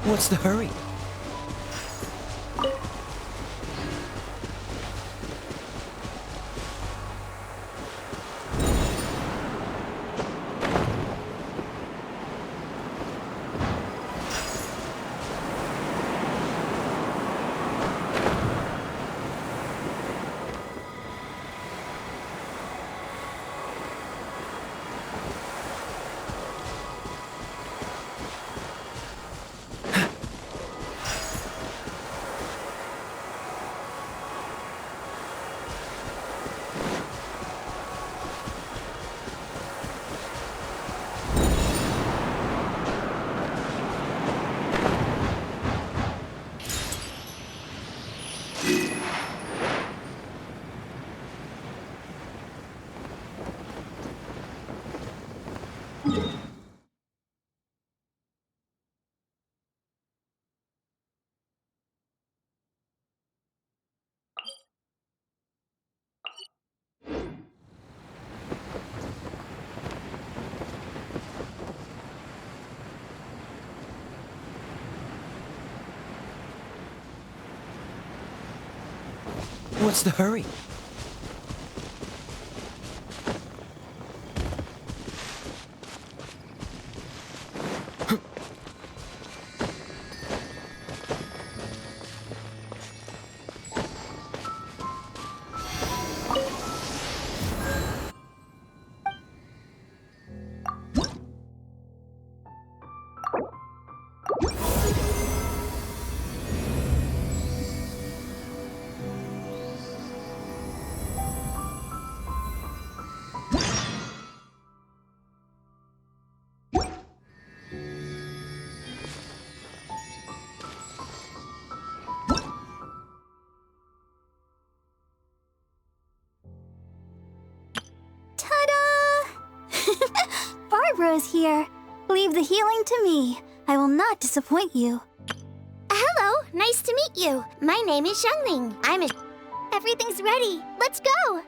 What's the hurry? What's the hurry? Barbara's here. Leave the healing to me. I will not disappoint you. Hello, nice to meet you. My name is Xiangling. Everything's ready. Let's go.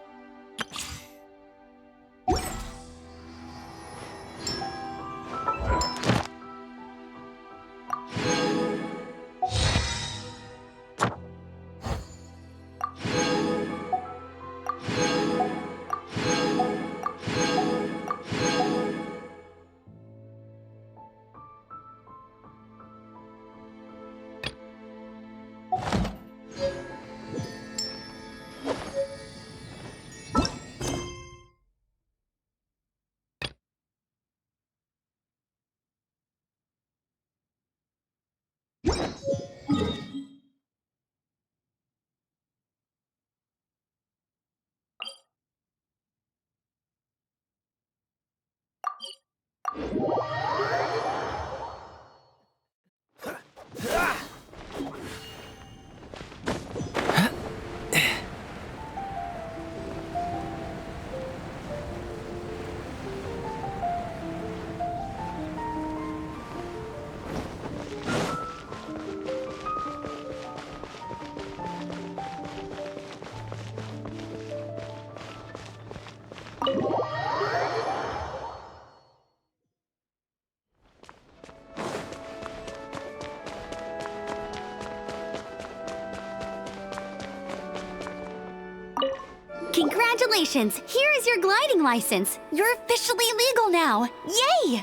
Congratulations! Here is your gliding license. You're officially legal now. Yay!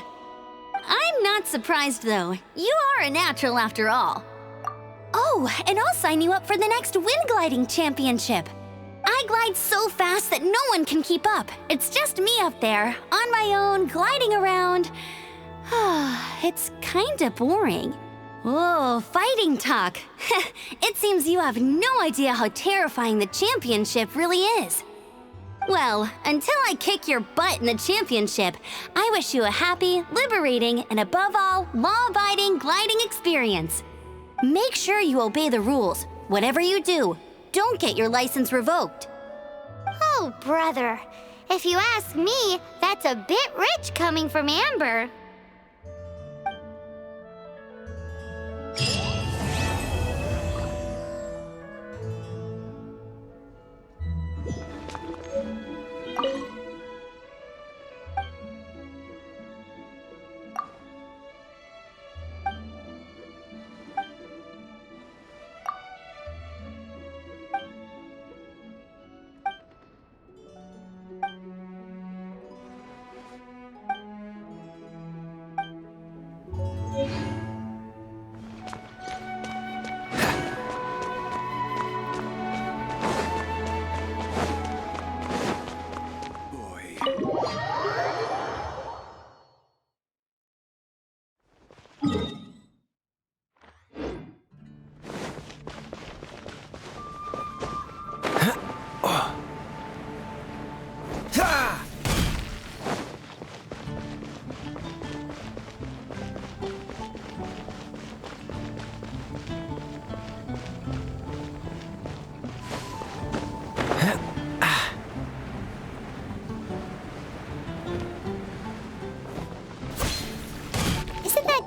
I'm not surprised, though. You are a natural after all. Oh, and I'll sign you up for the next wind gliding championship. I glide so fast that no one can keep up. It's just me up there, on my own, gliding around. It's kinda boring. Oh, fighting talk. It seems you have no idea how terrifying the championship really is. Well, until I kick your butt in the championship, I wish you a happy, liberating, and above all, law-abiding gliding experience. Make sure you obey the rules. Whatever you do, don't get your license revoked. Oh, brother. If you ask me, that's a bit rich coming from Amber.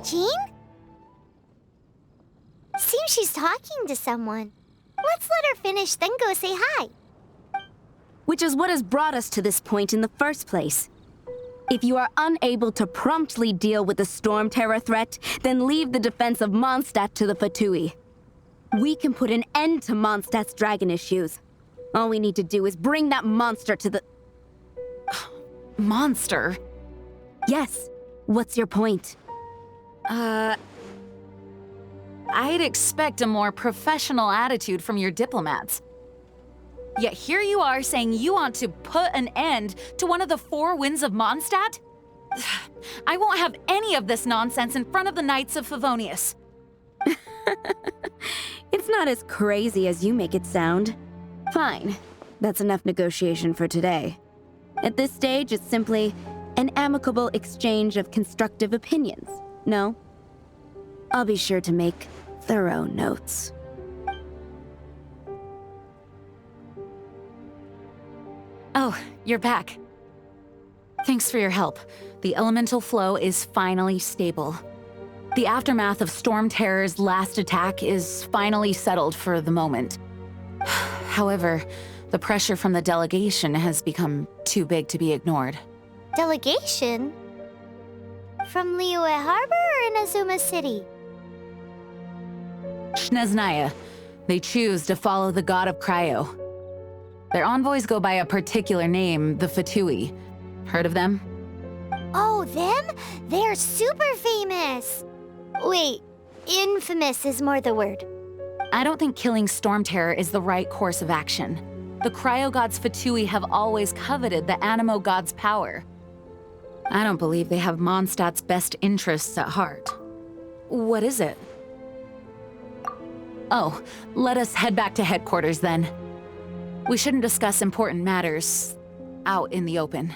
Jean? Seems she's talking to someone. Let's let her finish, then go say hi. Which is what has brought us to this point in the first place. If you are unable to promptly deal with the storm terror threat, then leave the defense of Mondstadt to the Fatui. We can put an end to Mondstadt's dragon issues. All we need to do is bring that monster to the... Monster? Yes. What's your point? I'd expect a more professional attitude from your diplomats. Yet here you are saying you want to put an end to one of the four winds of Mondstadt? I won't have any of this nonsense in front of the Knights of Favonius. It's not as crazy as you make it sound. Fine. That's enough negotiation for today. At this stage, it's simply an amicable exchange of constructive opinions. No? I'll be sure to make thorough notes. Oh, you're back. Thanks for your help. The elemental flow is finally stable. The aftermath of Storm Terror's last attack is finally settled for the moment. However, the pressure from the delegation has become too big to be ignored. Delegation? From Liyue Harbor or Inazuma City? Snezhnaya. They choose to follow the god of cryo. Their envoys go by a particular name, the Fatui. Heard of them? Oh, them? They're super famous! Wait, infamous is more the word. I don't think killing Storm Terror is the right course of action. The cryo gods Fatui have always coveted the Animo god's power. I don't believe they have Mondstadt's best interests at heart. What is it? Oh, let us head back to headquarters then. We shouldn't discuss important matters out in the open.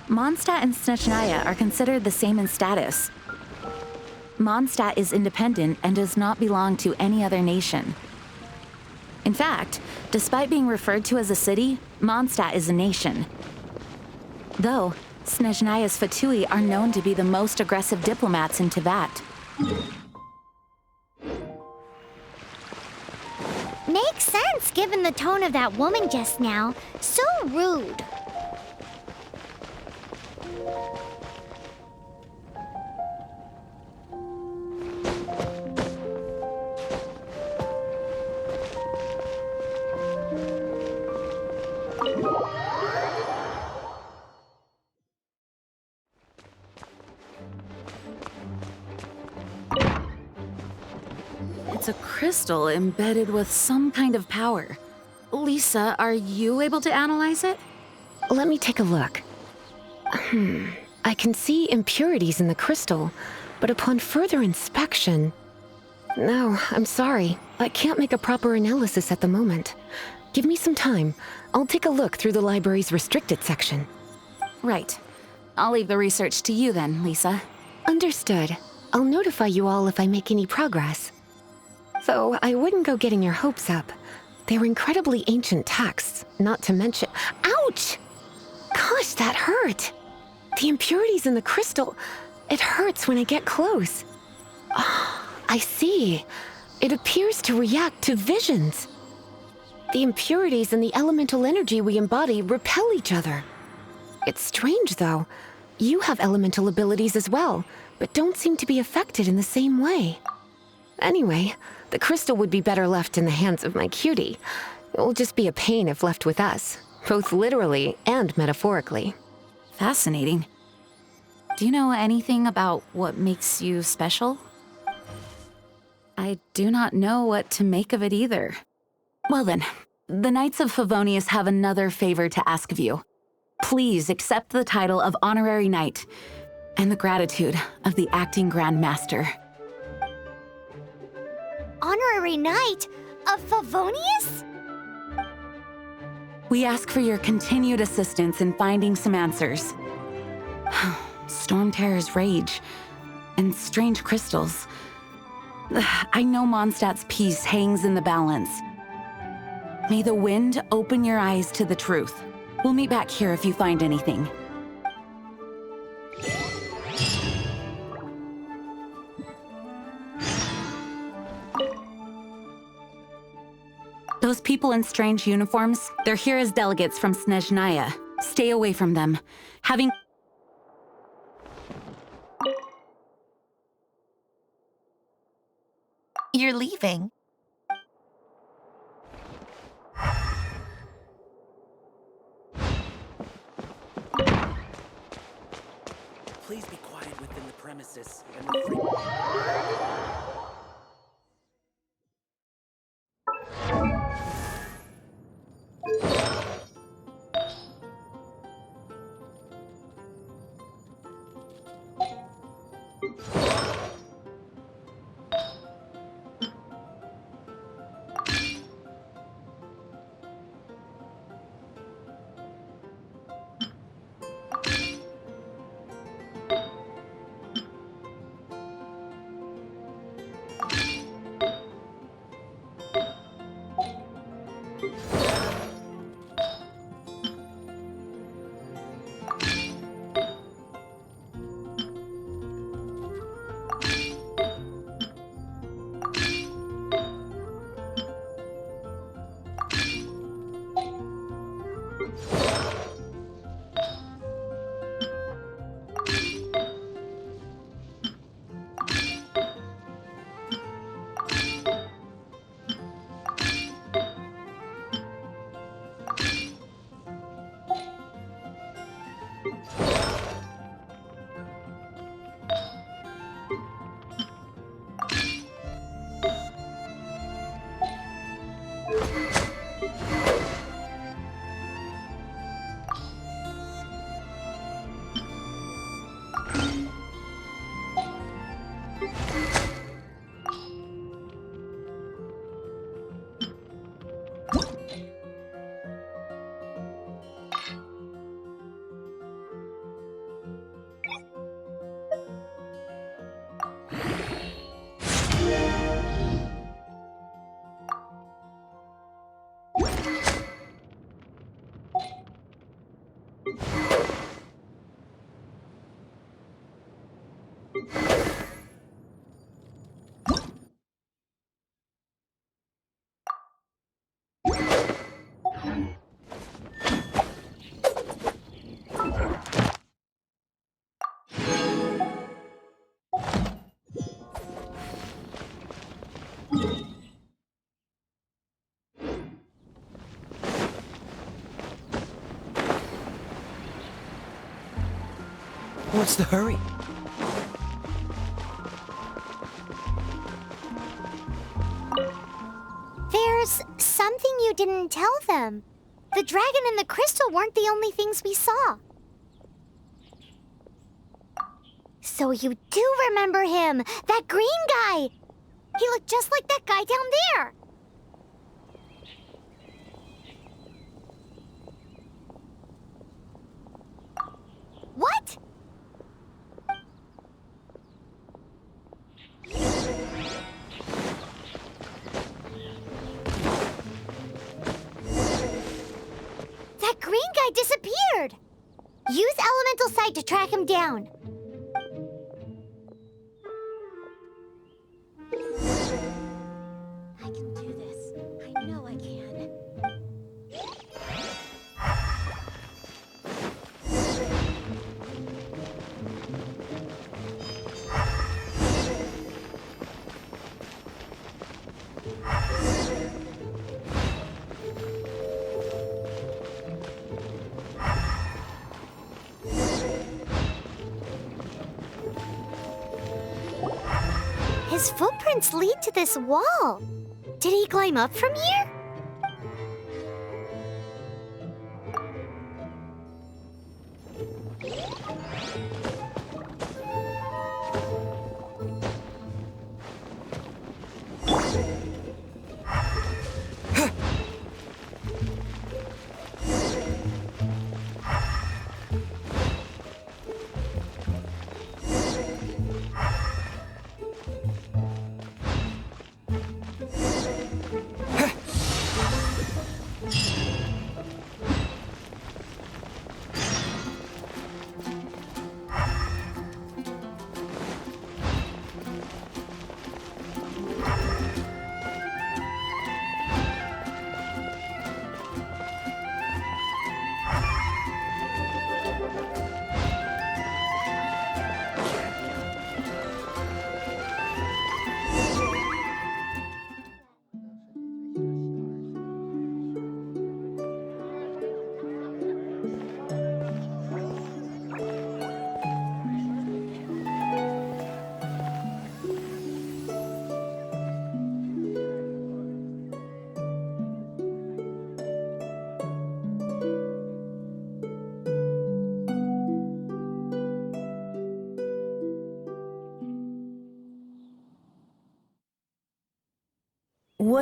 Mondstadt and Snezhnaya are considered the same in status. Mondstadt is independent and does not belong to any other nation. In fact, despite being referred to as a city, Mondstadt is a nation. Though, Snezhnaya's Fatui are known to be the most aggressive diplomats in Teyvat. Makes sense given the tone of that woman just now. So rude. It's a crystal embedded with some kind of power. Lisa, are you able to analyze it? Let me take a look. I can see impurities in the crystal, but upon further inspection... No, I'm sorry. I can't make a proper analysis at the moment. Give me some time. I'll take a look through the library's restricted section. Right. I'll leave the research to you then, Lisa. Understood. I'll notify you all if I make any progress. Though I wouldn't go getting your hopes up. They're incredibly ancient texts, not to mention... Ouch! Gosh, that hurt! The impurities in the crystal... It hurts when I get close. Oh, I see. It appears to react to visions. The impurities and the elemental energy we embody repel each other. It's strange, though. You have elemental abilities as well, but don't seem to be affected in the same way. Anyway, the crystal would be better left in the hands of my cutie. It will just be a pain if left with us, both literally and metaphorically. Fascinating. Do you know anything about what makes you special? I do not know what to make of it either. Well then, the Knights of Favonius have another favor to ask of you. Please accept the title of Honorary Knight and the gratitude of the Acting Grand Master. Honorary Knight of Favonius? We ask for your continued assistance in finding some answers. Storm Terror's rage and strange crystals. I know Mondstadt's peace hangs in the balance. May the wind open your eyes to the truth. We'll meet back here if you find anything. Those people in strange uniforms, they're here as delegates from Snezhnaya. Stay away from them. You're leaving. Please be quiet within the premises and refrain. What's the hurry? There's something you didn't tell them. The dragon and the crystal weren't the only things we saw. So you do remember him, that green guy. He looked just like that guy down there. What? That green guy disappeared. Use elemental sight to track him down. I can do this. I know I can. His footprints lead to this wall. Did he climb up from here?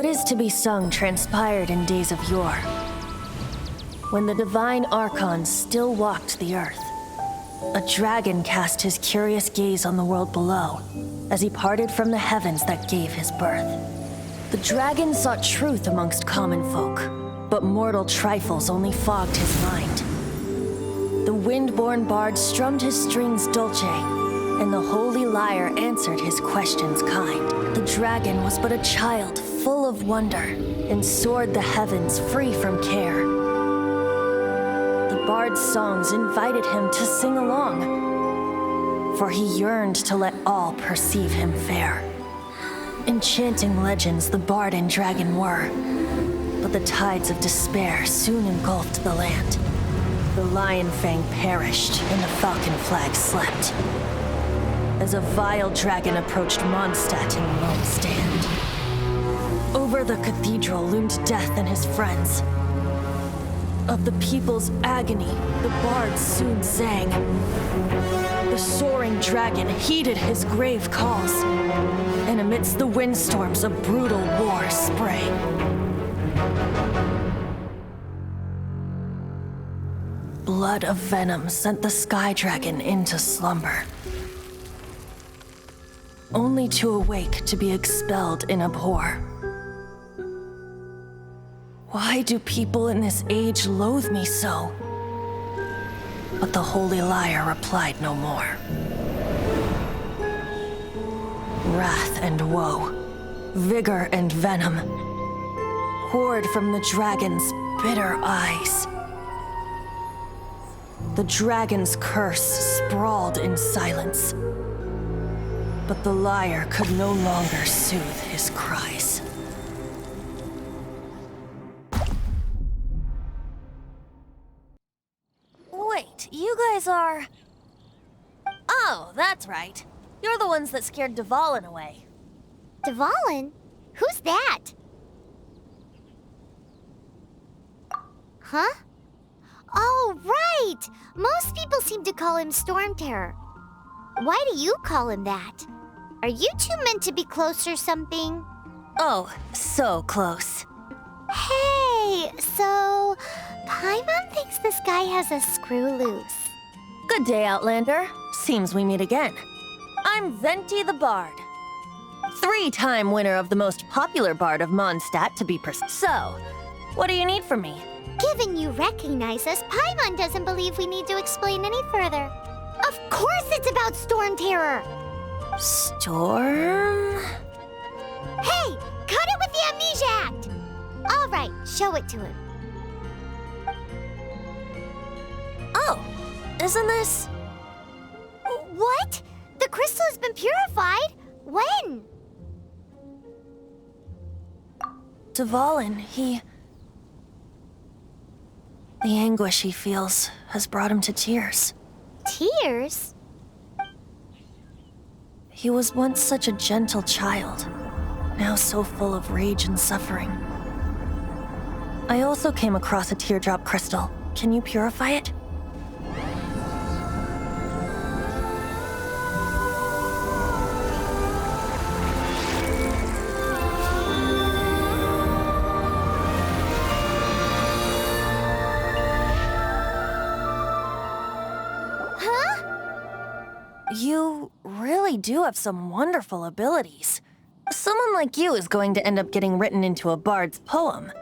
What is to be sung transpired in days of yore, when the divine archons still walked the earth. A dragon cast his curious gaze on the world below, as he parted from the heavens that gave his birth. The dragon sought truth amongst common folk, but mortal trifles only fogged his mind. The wind-born bard strummed his strings dulce, and the holy lyre answered his questions kind. The dragon was but a child full of wonder, and soared the heavens free from care. The bard's songs invited him to sing along, for he yearned to let all perceive him fair. Enchanting legends the bard and dragon were, but the tides of despair soon engulfed the land. The lion fang perished, and the falcon flag slept, as a vile dragon approached Mondstadt in lone stand. Over the cathedral loomed death and his friends. Of the people's agony, the bard soon sang. The soaring dragon heeded his grave calls, and amidst the windstorms a brutal war sprang. Blood of venom sent the sky dragon into slumber, only to awake to be expelled in abhor. Why do people in this age loathe me so? But the holy lyre replied no more. Wrath and woe, vigor and venom, poured from the dragon's bitter eyes. The dragon's curse sprawled in silence, but the lyre could no longer soothe his cries. Wait, you guys are... Oh, that's right. You're the ones that scared Dvalin away. Dvalin? Who's that? Huh? Oh, right! Most people seem to call him Storm Terror. Why do you call him that? Are you two meant to be close or something? Oh, so close. Hey, so... Paimon thinks this guy has a screw loose. Good day, Outlander. Seems we meet again. I'm Venti the Bard. 3-time winner of the most popular bard of Mondstadt, to be precise. So, what do you need from me? Given you recognize us, Paimon doesn't believe we need to explain any further. Of course it's about Storm Terror! Storm? Hey! Cut it with the Amnesia Act! Alright, show it to him. Oh, isn't this... What? The crystal has been purified? When? Dvalin, he... The anguish he feels has brought him to tears. Tears? He was once such a gentle child, now so full of rage and suffering. I also came across a teardrop crystal. Can you purify it? You really do have some wonderful abilities. Someone like you is going to end up getting written into a bard's poem.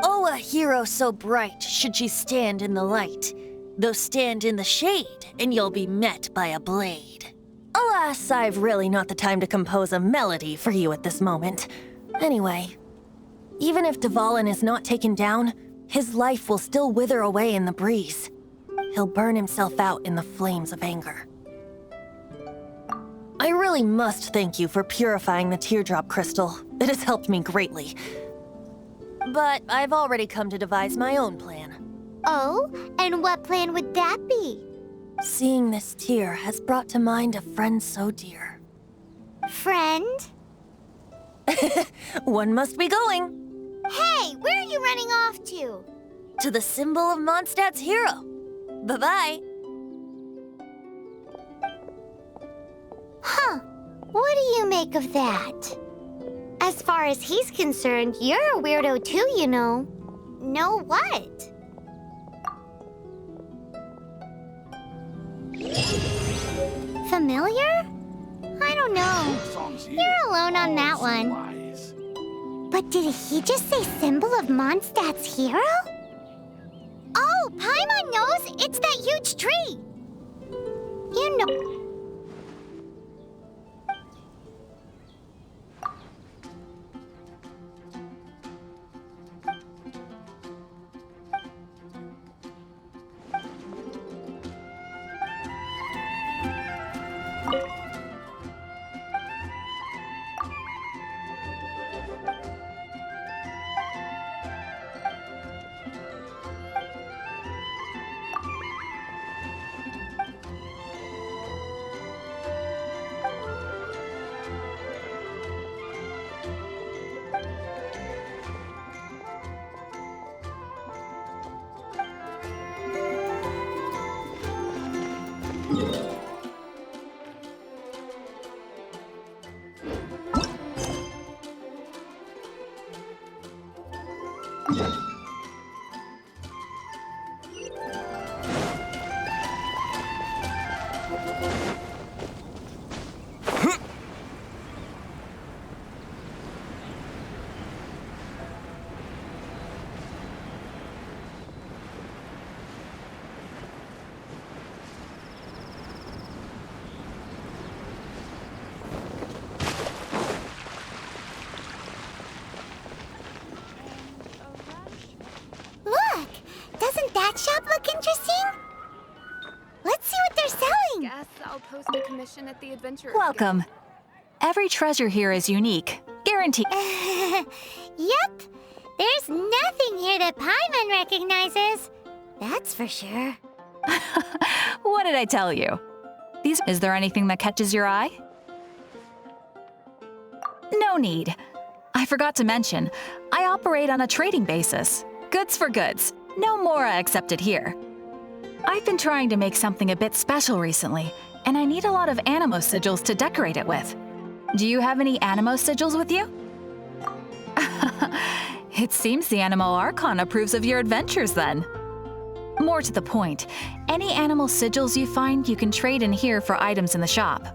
Oh, a hero so bright should she stand in the light, though stand in the shade, and you'll be met by a blade. Alas, I've really not the time to compose a melody for you at this moment. Anyway, even if Dvalin is not taken down, his life will still wither away in the breeze. He'll burn himself out in the flames of anger. I really must thank you for purifying the teardrop crystal. It has helped me greatly. But I've already come to devise my own plan. Oh, and what plan would that be? Seeing this tear has brought to mind a friend so dear. Friend? One must be going. Hey, where are you running off to? To the symbol of Mondstadt's hero. Bye-bye. Huh. What do you make of that? As far as he's concerned, you're a weirdo too, you know. Know what? Familiar? I don't know. You're alone on that one. But did he just say symbol of Mondstadt's hero? Oh, Paimon knows! It's that huge tree! You know... That shop look interesting? Let's see what they're selling. Guess I'll post a commission at the adventure. Welcome. Every treasure here is unique. Guaranteed. Yep. There's nothing here that Paimon recognizes. That's for sure. What did I tell you? Is there anything that catches your eye? No need. I forgot to mention, I operate on a trading basis. Goods for goods. No Mora accepted here. I've been trying to make something a bit special recently, and I need a lot of animo sigils to decorate it with. Do you have any animo sigils with you? It seems the Animo Archon approves of your adventures then. More to the point, any animal sigils you find you can trade in here for items in the shop.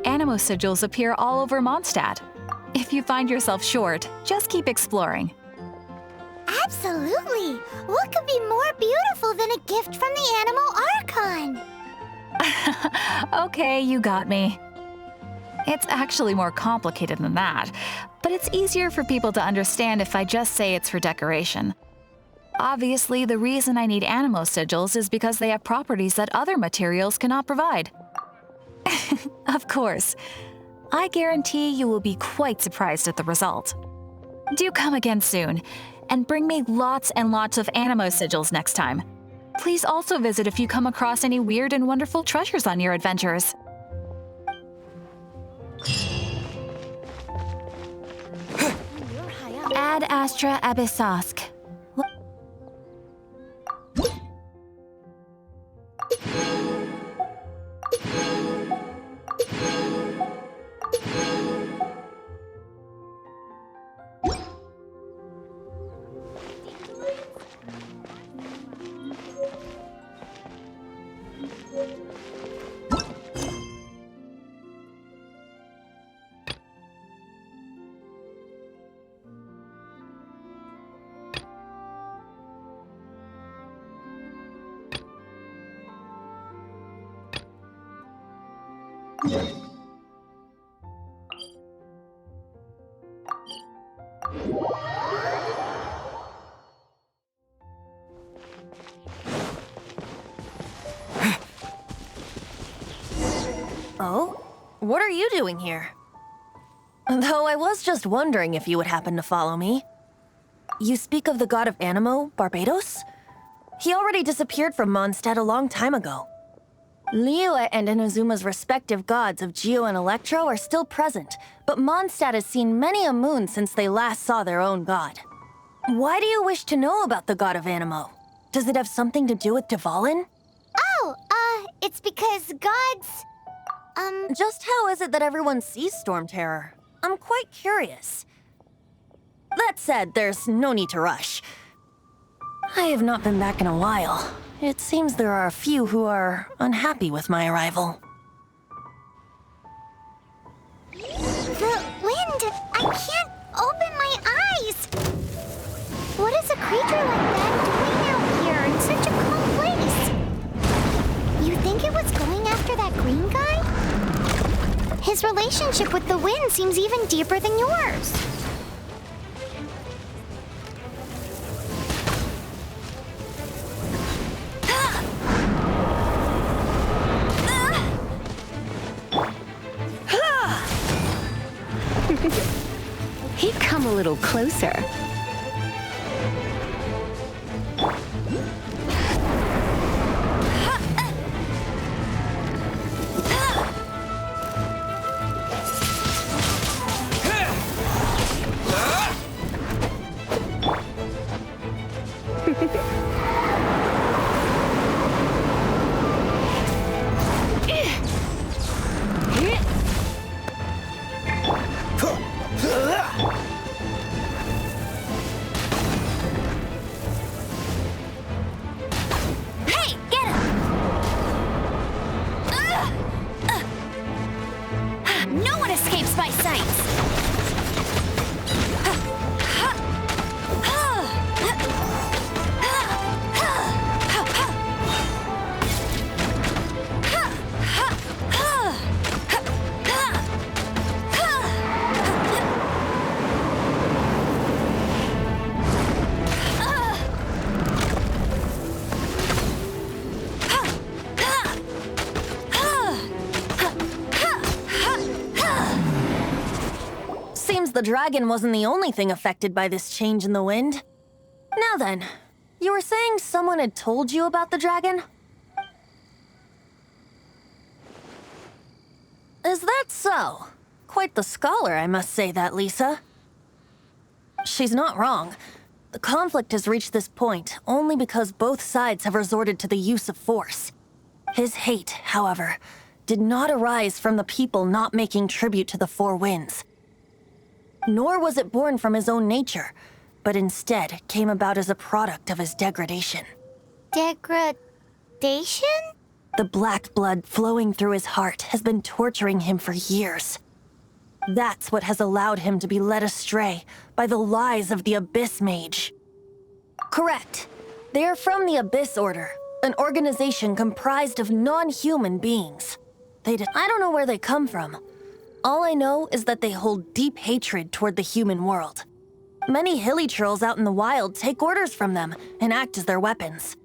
Animo sigils appear all over Mondstadt. If you find yourself short, just keep exploring. Absolutely! What could be more beautiful than a gift from the Animo Archon? Okay, you got me. It's actually more complicated than that, but it's easier for people to understand if I just say it's for decoration. Obviously, the reason I need animo sigils is because they have properties that other materials cannot provide. Of course. I guarantee you will be quite surprised at the result. Do come again soon, and bring me lots and lots of animo sigils next time. Please also visit if you come across any weird and wonderful treasures on your adventures. Ad Astra Abyssosk. Oh? What are you doing here? Though I was just wondering if you would happen to follow me. You speak of the god of Animo, Barbados? He already disappeared from Mondstadt a long time ago. Liyue and Inazuma's respective gods of Geo and Electro are still present, but Mondstadt has seen many a moon since they last saw their own god. Why do you wish to know about the god of Animo? Does it have something to do with Dvalin? Oh, it's because gods... Just how is it that everyone sees Storm Terror? I'm quite curious. That said, there's no need to rush. I have not been back in a while. It seems there are a few who are unhappy with my arrival. The wind! I can't open my eyes! What is a creature like that doing out here in such a calm place? You think it was going after that green guy? His relationship with the wind seems even deeper than yours. He'd come a little closer. The dragon wasn't the only thing affected by this change in the wind. Now then, you were saying someone had told you about the dragon? Is that so? Quite the scholar, I must say that, Lisa. She's not wrong. The conflict has reached this point only because both sides have resorted to the use of force. His hate, however, did not arise from the people not making tribute to the Four Winds. Nor was it born from his own nature, but instead came about as a product of his degradation. Degradation? The black blood flowing through his heart has been torturing him for years. That's what has allowed him to be led astray by the lies of the Abyss Mage. Correct. They are from the Abyss Order, an organization comprised of non-human beings. I don't know where they come from. All I know is that they hold deep hatred toward the human world. Many hilly trolls out in the wild take orders from them and act as their weapons.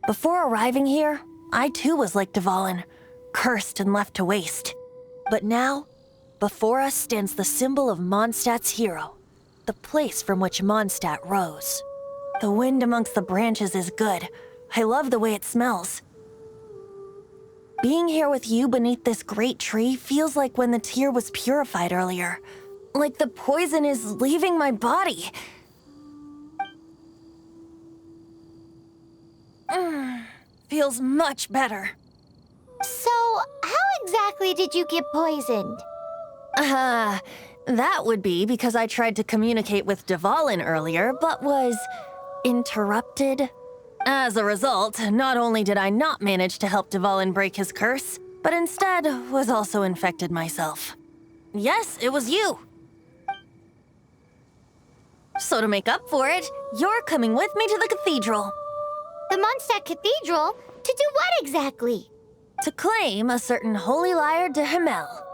Before arriving here, I too was like Dvalin, cursed and left to waste. But now, before us stands the symbol of Mondstadt's hero, the place from which Mondstadt rose. The wind amongst the branches is good. I love the way it smells. Being here with you beneath this great tree feels like when the tear was purified earlier. Like the poison is leaving my body. Feels much better. So, how exactly did you get poisoned? That would be because I tried to communicate with Dvalin earlier, but was interrupted. As a result, not only did I not manage to help Dvalin break his curse, but instead was also infected myself. Yes, it was you. So to make up for it, you're coming with me to the cathedral. The Mondstadt Cathedral? To do what exactly? To claim a certain holy lyre de Himmel.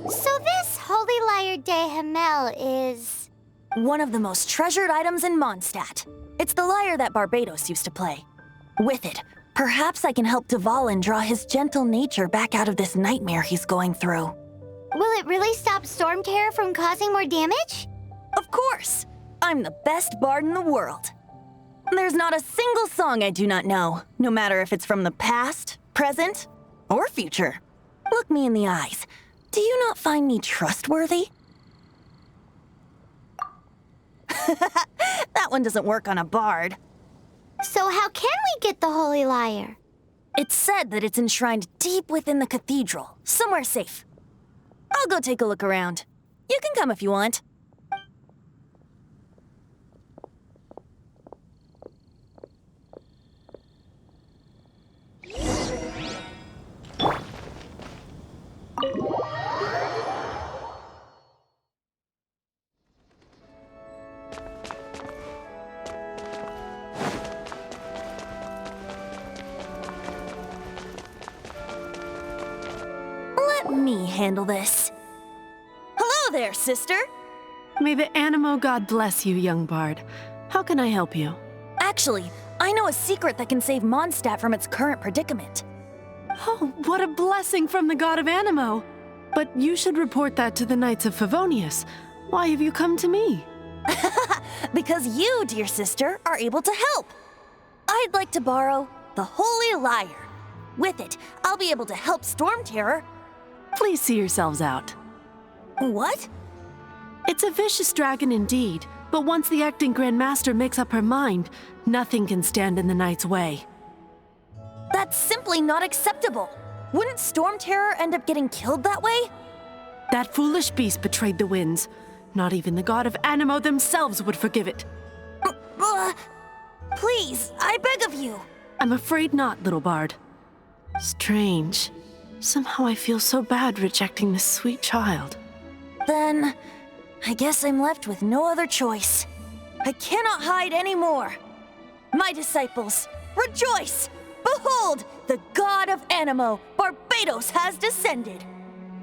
So this holy One of the most treasured items in Mondstadt. It's the lyre that Barbados used to play. With it, perhaps I can help Dvalin draw his gentle nature back out of this nightmare he's going through. Will it really stop Storm Terror from causing more damage? Of course! I'm the best bard in the world. There's not a single song I do not know, no matter if it's from the past, present, or future. Look me in the eyes. Do you not find me trustworthy? That one doesn't work on a bard. So how can we get the Holy Lyre? It's said that it's enshrined deep within the cathedral, somewhere safe. I'll go take a look around. You can come if you want. Let me handle this. Hello there, sister. May the Animo God bless you, young bard. How can I help you? Actually, I know a secret that can save Mondstadt from its current predicament. Oh, what a blessing from the god of Animo! But you should report that to the Knights of Favonius. Why have you come to me? Because you, dear sister, are able to help. I'd like to borrow the Holy Lyre. With it, I'll be able to help Storm Terror. Please see yourselves out. What? It's a vicious dragon indeed, but once the acting Grand Master makes up her mind, nothing can stand in the Knight's way. That's simply not acceptable. Wouldn't Storm Terror end up getting killed that way? That foolish beast betrayed the winds. Not even the god of Animo themselves would forgive it. Please, I beg of you. I'm afraid not, little bard. Strange. Somehow I feel so bad rejecting this sweet child. Then, I guess I'm left with no other choice. I cannot hide anymore. My disciples, rejoice! Behold, the god of Animo, Barbados, has descended.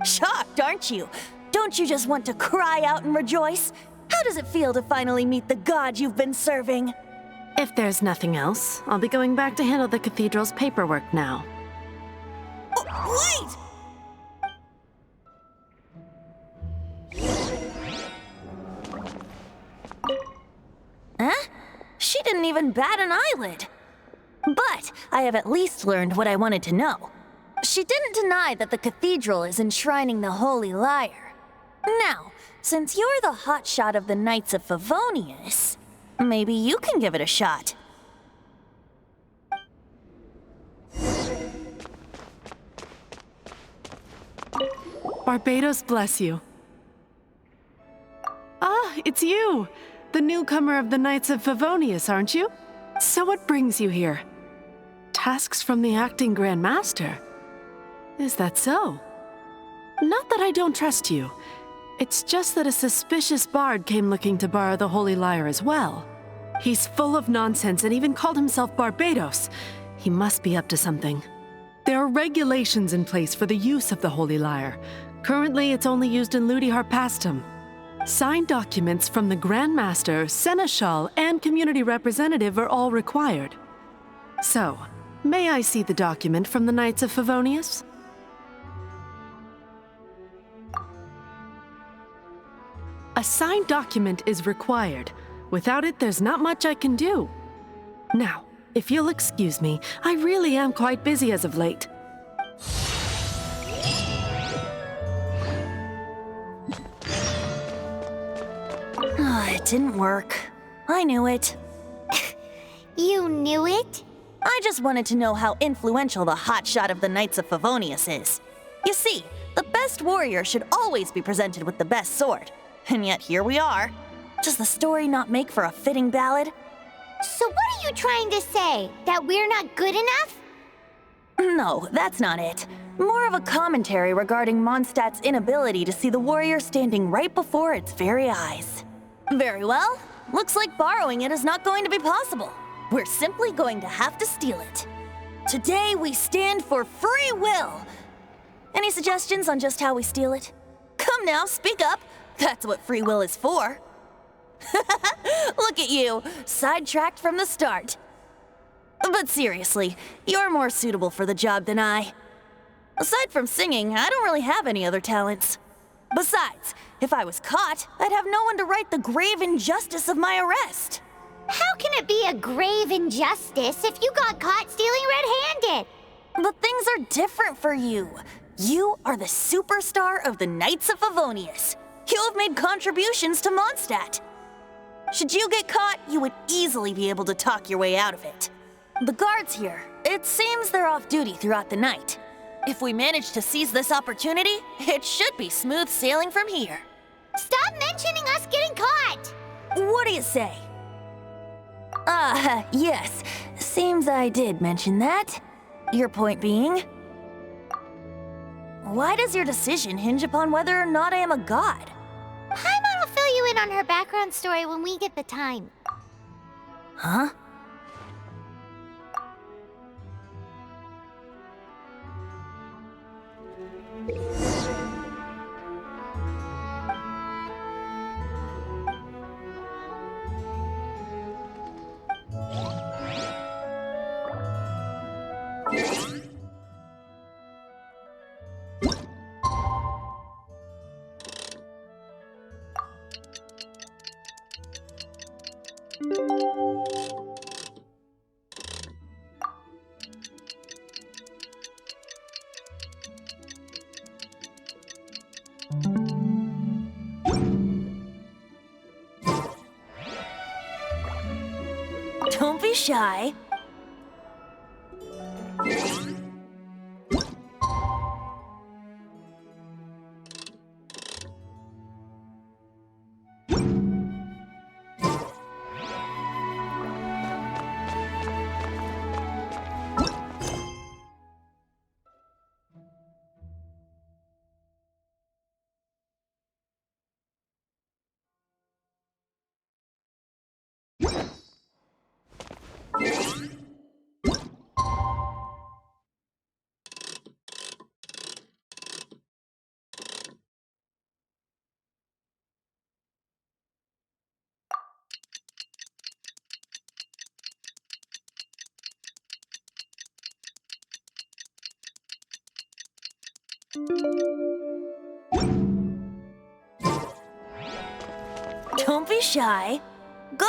Shocked, aren't you? Don't you just want to cry out and rejoice? How does it feel to finally meet the god you've been serving? If there's nothing else, I'll be going back to handle the cathedral's paperwork now. Wait! Huh? She didn't even bat an eyelid. But I have at least learned what I wanted to know. She didn't deny that the cathedral is enshrining the Holy Lyre. Now, since you're the hotshot of the Knights of Favonius, maybe you can give it a shot. Barbados bless you. Ah, it's you! The newcomer of the Knights of Favonius, aren't you? So what brings you here? Tasks from the acting Grand Master? Is that so? Not that I don't trust you. It's just that a suspicious bard came looking to borrow the Holy Lyre as well. He's full of nonsense and even called himself Barbados. He must be up to something. There are regulations in place for the use of the Holy Lyre. Currently, it's only used in Ludi Harpastum. Signed documents from the Grand Master, Seneschal, and community representative are all required. So, may I see the document from the Knights of Favonius? A signed document is required. Without it, there's not much I can do. Now, if you'll excuse me, I really am quite busy as of late. It didn't work. I knew it. You knew it? I just wanted to know how influential the hotshot of the Knights of Favonius is. You see, the best warrior should always be presented with the best sword. And yet here we are. Does the story not make for a fitting ballad? So what are you trying to say? That we're not good enough? No, that's not it. More of a commentary regarding Mondstadt's inability to see the warrior standing right before its very eyes. Very well. Looks like borrowing it is not going to be possible. We're simply going to have to steal it. Today we stand for free will. Any suggestions on just how we steal it? Come now, speak up. That's what free will is for. Look at you, sidetracked from the start. But seriously, you're more suitable for the job than I. Aside from singing, I don't really have any other talents. Besides, if I was caught, I'd have no one to right the grave injustice of my arrest. How can it be a grave injustice if you got caught stealing red-handed? But things are different for you. You are the superstar of the Knights of Favonius. You have made contributions to Mondstadt. Should you get caught, you would easily be able to talk your way out of it. The guards here, it seems they're off duty throughout the night. If we manage to seize this opportunity, it should be smooth sailing from here. Stop mentioning us getting caught! What do you say? Yes. Seems I did mention that. Your point being? Why does your decision hinge upon whether or not I am a god? Paimon will fill you in on her background story when we get the time. Huh? Don't be shy. Don't be shy. Go!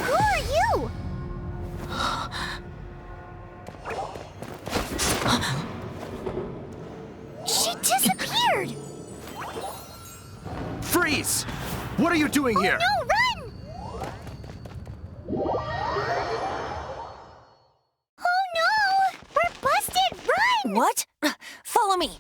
Who are you? She disappeared! Freeze! What are you doing here? No, run! Oh no! We're busted! Run! What? Follow me.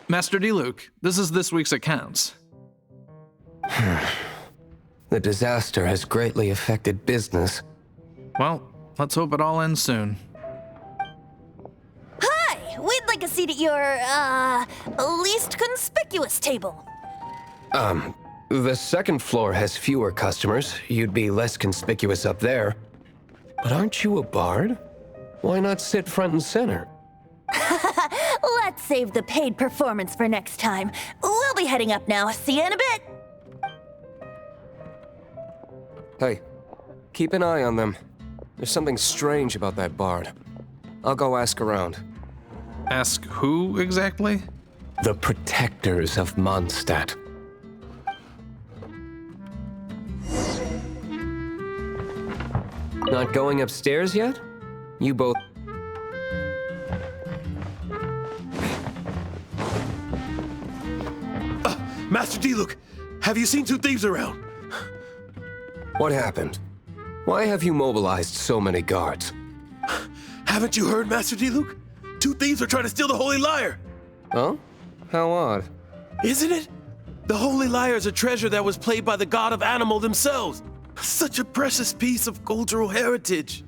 Master Diluk, this is this week's accounts. The disaster has greatly affected business. Well, let's hope it all ends soon. Hi! We'd like a seat at your, least conspicuous table. The second floor has fewer customers. You'd be less conspicuous up there. But aren't you a bard? Why not sit front and center? Let's save the paid performance for next time. We'll be heading up now. See you in a bit. Hey, keep an eye on them. There's something strange about that bard. I'll go ask around. Ask who exactly? The protectors of Mondstadt. Not going upstairs yet? You both... Master Diluk, have you seen two thieves around? What happened? Why have you mobilized so many guards? Haven't you heard, Master Diluk? Two thieves are trying to steal the Holy Lyre. Huh? How odd. Isn't it? The Holy Lyre is a treasure that was played by the god of animal themselves. Such a precious piece of cultural heritage.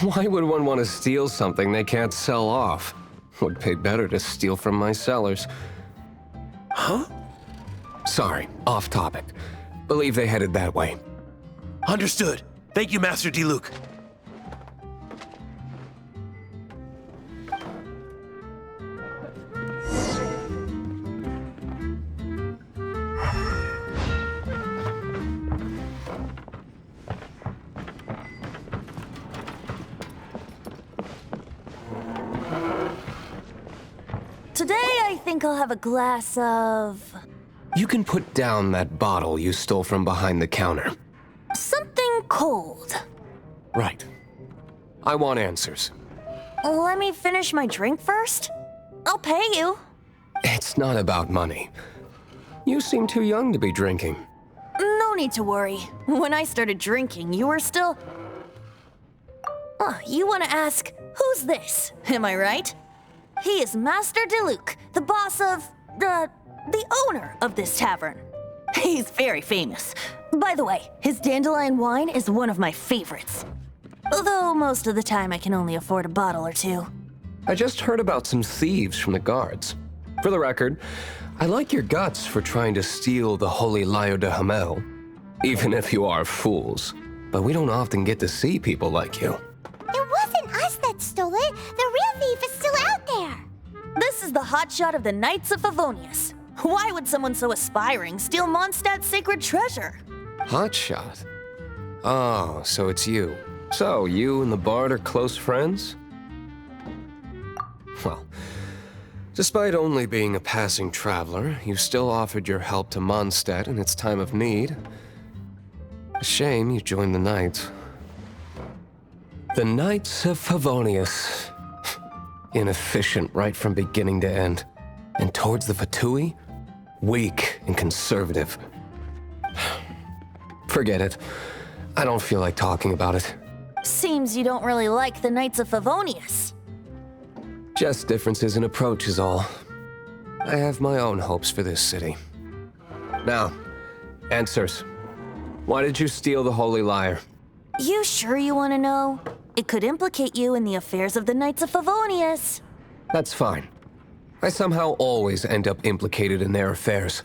Why would one want to steal something they can't sell off? Would pay better to steal from my sellers. Huh? Sorry, off topic. Believe they headed that way. Understood. Thank you, Master Diluk. Today, I think I'll have a glass of... You can put down that bottle you stole from behind the counter. something cold. Right. I want answers. Let me finish my drink first. I'll pay you. It's not about money. You seem too young to be drinking. No need to worry. When I started drinking, you were still... you want to ask, who's this? Am I right? He is Master Diluk, the boss of... the owner of this tavern. He's very famous. By the way, his dandelion wine is one of my favorites. Although most of the time I can only afford a bottle or two. I just heard about some thieves from the guards. For the record, I like your guts for trying to steal the Holy Lyre de Hamel, even if you are fools. But we don't often get to see people like you. It wasn't us that is the hotshot of the Knights of Favonius. Why would someone so aspiring steal Mondstadt's sacred treasure? Hotshot? Oh, so it's you. So, you and the Bard are close friends? Well, despite only being a passing traveler, you still offered your help to Mondstadt in its time of need. A shame you joined the Knights. The Knights of Favonius. Inefficient right from beginning to end. And towards the Fatui, weak and conservative. Forget it. I don't feel like talking about it. Seems you don't really like the Knights of Favonius. Just differences in approach is all. I have my own hopes for this city. Now, answers. Why did you steal the Holy Lyre? You sure you want to know? It could implicate you in the affairs of the Knights of Favonius. That's fine. I somehow always end up implicated in their affairs.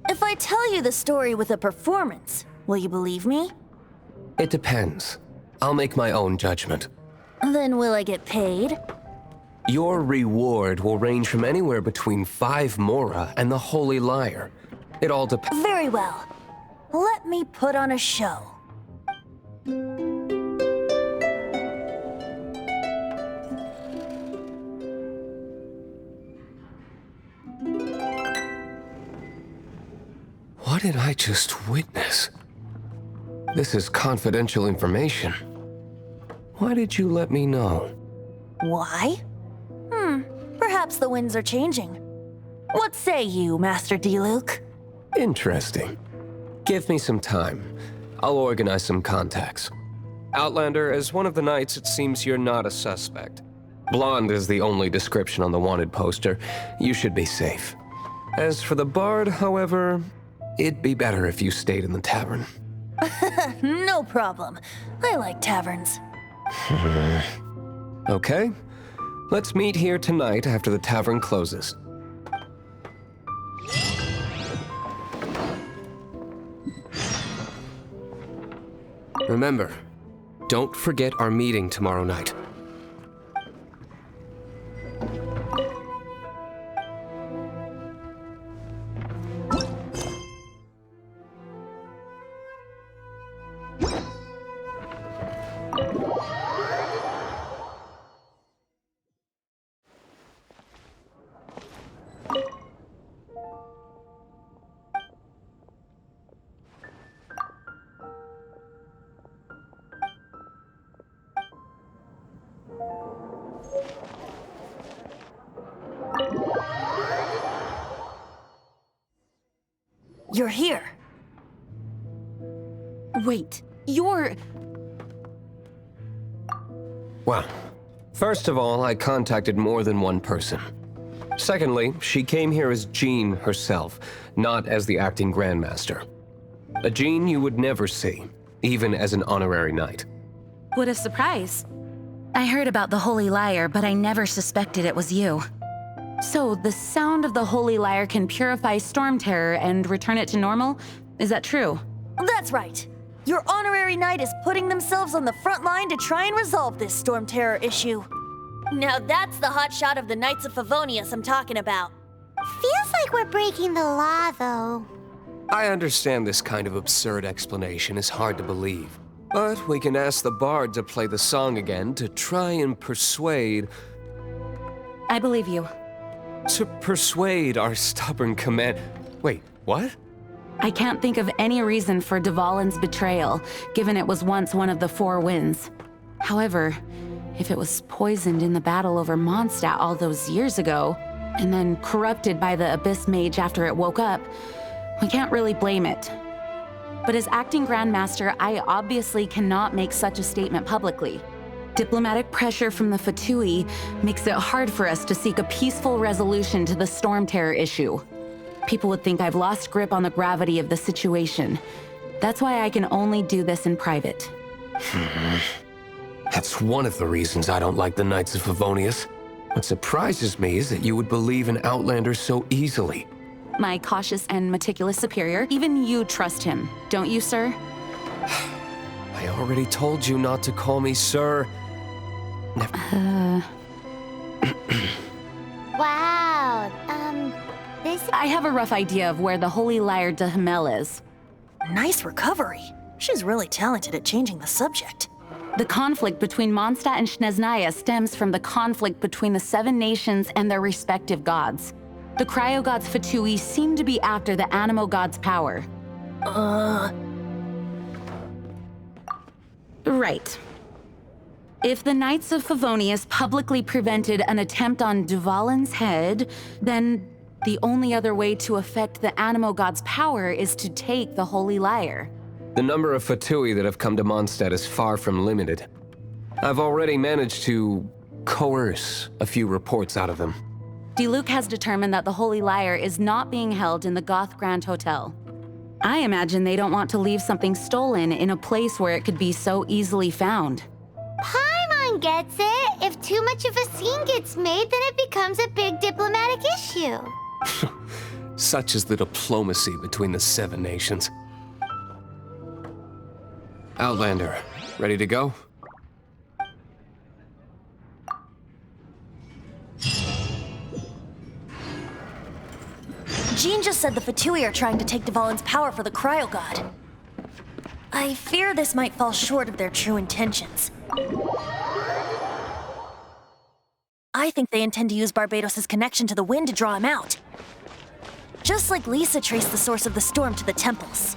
If I tell you the story with a performance, will you believe me? It depends. I'll make my own judgment. Then will I get paid? Your reward will range from anywhere between 5 mora and the Holy Lyre. It all depends. Very well. Let me put on a show. What did I just witness? This is confidential information. Why did you let me know? Why? Perhaps the winds are changing. What say you, Master Diluk? Interesting. Give me some time. I'll organize some contacts. Outlander, as one of the knights, it seems you're not a suspect. Blonde is the only description on the wanted poster. You should be safe. As for the Bard, however, it'd be better if you stayed in the tavern. No problem. I like taverns. Okay. Let's meet here tonight after the tavern closes. Remember, don't forget our meeting tomorrow night. You're here. Wait, you're... Well, first of all, I contacted more than one person. Secondly, she came here as Jean herself, not as the acting Grandmaster. A Jean you would never see, even as an honorary knight. What a surprise. I heard about the Holy Lyre, but I never suspected it was you. So, the sound of the Holy Lyre can purify Storm Terror and return it to normal? Is that true? That's right. Your honorary knight is putting themselves on the front line to try and resolve this Storm Terror issue. Now that's the hotshot of the Knights of Favonius I'm talking about. Feels like we're breaking the law, though. I understand this kind of absurd explanation is hard to believe, but we can ask the Bard to play the song again to try and persuade... I believe you. To persuade our stubborn command... Wait, what? I can't think of any reason for Dvalin's betrayal, given it was once one of the 4 winds. However, if it was poisoned in the battle over Mondstadt all those years ago, and then corrupted by the Abyss Mage after it woke up, we can't really blame it. But as acting Grandmaster, I obviously cannot make such a statement publicly. Diplomatic pressure from the Fatui makes it hard for us to seek a peaceful resolution to the Storm Terror issue. People would think I've lost grip on the gravity of the situation. That's why I can only do this in private. That's one of the reasons I don't like the Knights of Favonius. What surprises me is that you would believe in Outlander so easily. My cautious and meticulous superior, even you trust him, don't you, sir? I already told you not to call me sir. Never. Wow. this... I have a rough idea of where the holy lyre de Hamel is. Nice recovery. She's really talented at changing the subject. The conflict between Mondstadt and Snezhnaya stems from the conflict between the 7 nations and their respective gods. The cryo-gods Fatui seem to be after the animo god's power. Right. If the Knights of Favonius publicly prevented an attempt on Dvalin's head, then the only other way to affect the animo god's power is to take the holy lyre. The number of Fatui that have come to Mondstadt is far from limited. I've already managed to coerce a few reports out of them. Diluc has determined that the holy lyre is not being held in the Goth Grand Hotel. I imagine they don't want to leave something stolen in a place where it could be so easily found. Paimon gets it. If too much of a scene gets made, then it becomes a big diplomatic issue. Such is the diplomacy between the 7 nations. Outlander, ready to go? Jean just said the Fatui are trying to take Dvalin's power for the cryo god. I fear this might fall short of their true intentions. I think they intend to use Barbados' connection to the wind to draw him out. Just like Lisa traced the source of the storm to the temples.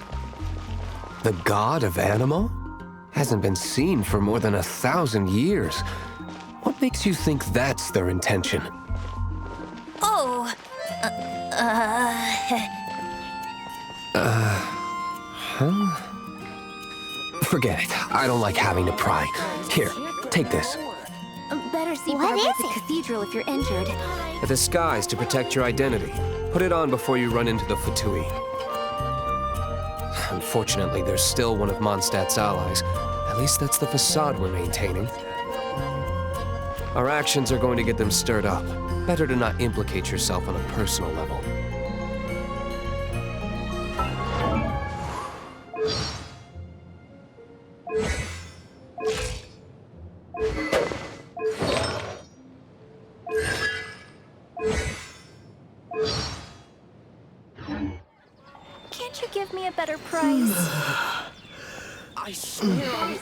The god of Animo? Hasn't been seen for more than 1,000 years. What makes you think that's their intention? Oh, Forget it. I don't like having to pry. Here, take this. Better see What Barbara is at the it? cathedral if you're injured. A disguise to protect your identity. Put it on before you run into the Fatui. Unfortunately, there's still one of Mondstadt's allies. At least that's the facade we're maintaining. Our actions are going to get them stirred up. Better to not implicate yourself on a personal level. Can't you give me a better price? I swear on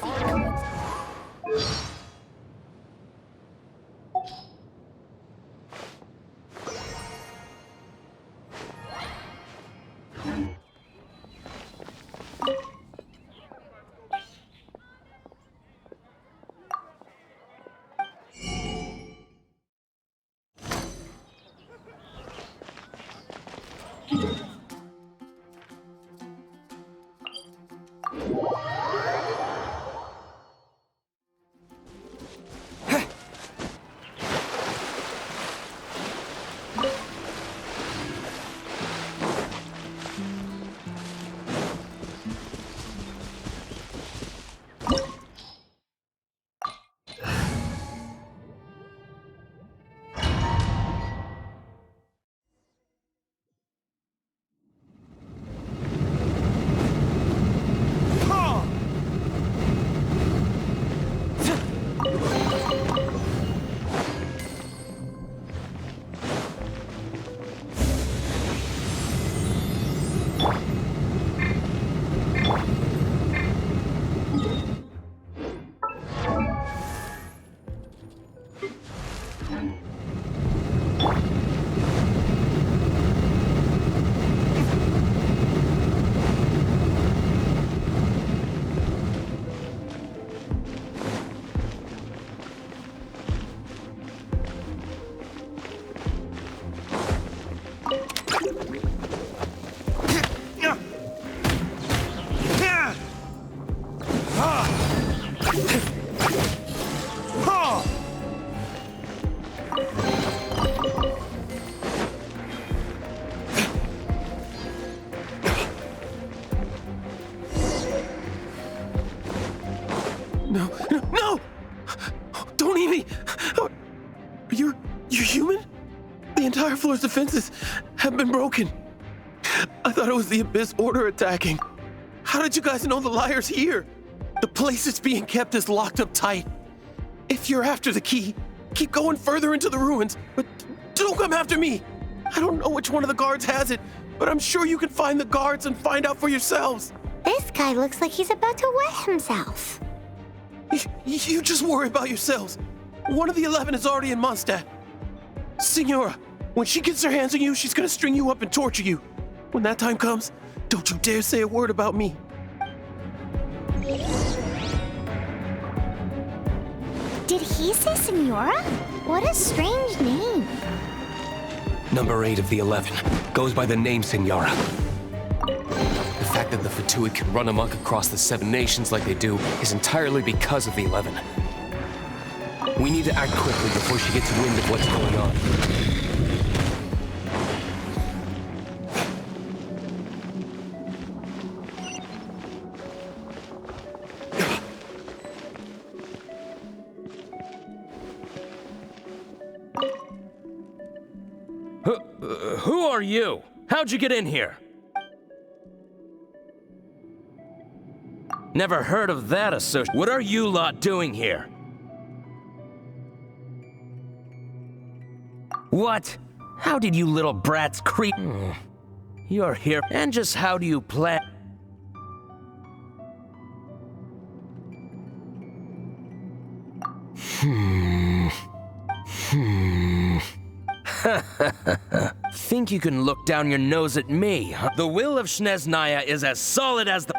No! Don't eat me! You're human? The entire floor's defenses have been broken. I thought it was the Abyss Order attacking. How did you guys know the lyre's here? The place it's being kept is locked up tight. If you're after the key, keep going further into the ruins, but don't come after me. I don't know which one of the guards has it, but I'm sure you can find the guards and find out for yourselves. This guy looks like he's about to wet himself. You just worry about yourselves. One of the 11 is already in Mondstadt. Signora, when she gets her hands on you, she's gonna string you up and torture you. When that time comes, don't you dare say a word about me. Did he say Signora? What a strange name. Number 8 of the 11 goes by the name Signora. The fact that the Fatui can run amok across the 7 nations like they do is entirely because of the 11. We need to act quickly before she gets wind of what's going on. Who are you? How'd you get in here? Never heard of that association. What are you lot doing here? What? How did you little brats creep? You're here. And just how do you plan? Think you can look down your nose at me, huh? The will of Snezhnaya is as solid as the...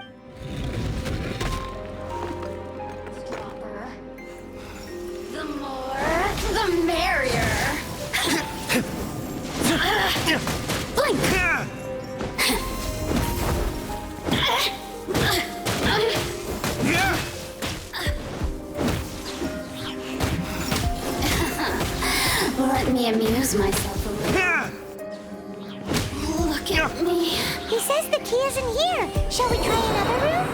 The more, the merrier. Blink! Let me amuse myself a little. Look at me. He says the key is in here. Shall we try another room?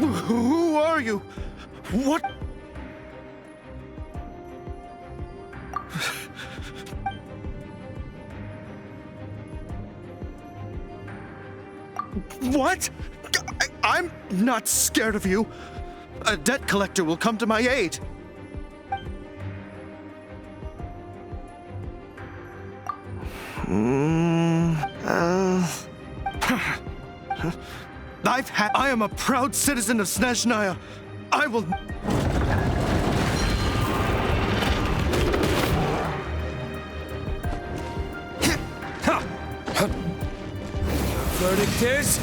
Who are you? What? What? I'm not scared of you. A debt collector will come to my aid. I am a proud citizen of Snezhnaya. I will... Verdict is...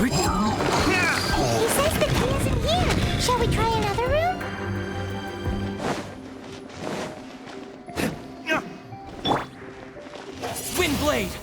He says the key is in here. Shall we try another room? Windblade!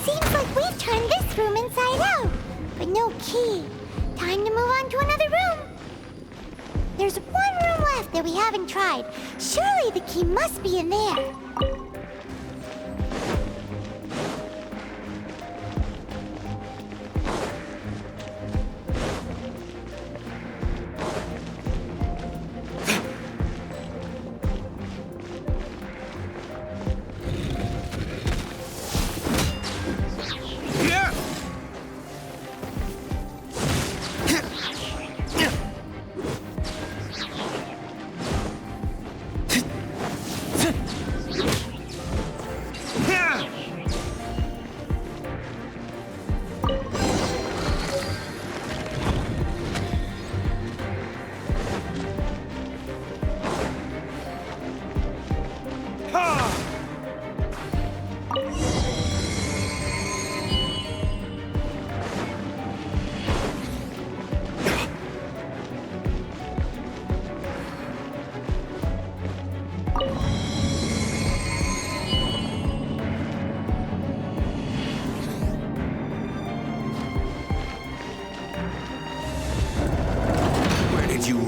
Seems like we've turned this room inside out, but no key. Time to move on to another room. There's one room left that we haven't tried. Surely the key must be in there.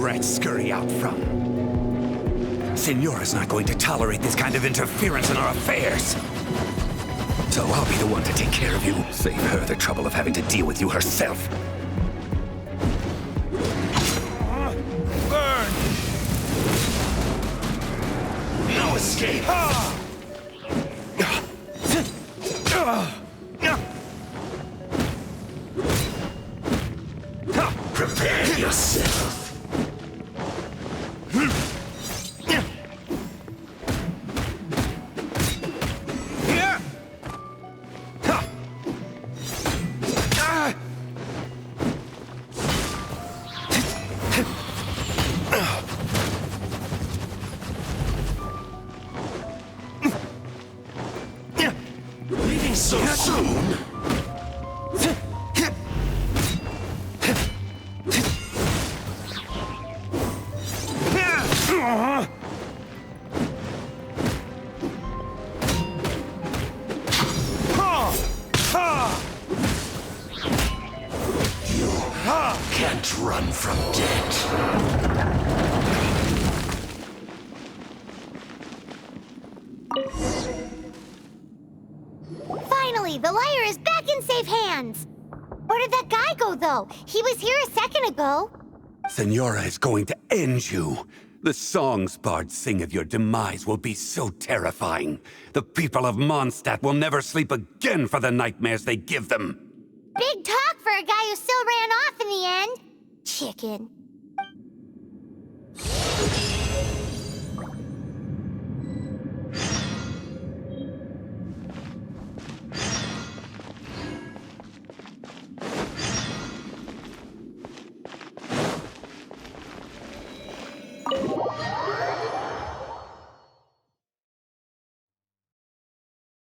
rats scurry out from. Senora's not going to tolerate this kind of interference in our affairs. So I'll be the one to take care of you. Save her the trouble of having to deal with you herself. Burn! No escape! Prepare yourself. Leaving so soon? Can't run from death. Finally, the lyre is back in safe hands. Where did that guy go, though? He was here a second ago. Senora is going to end you. The songs bards sing of your demise will be so terrifying. The people of Mondstadt will never sleep again for the nightmares they give them. Big talk for a guy who still ran off in the end. Chicken.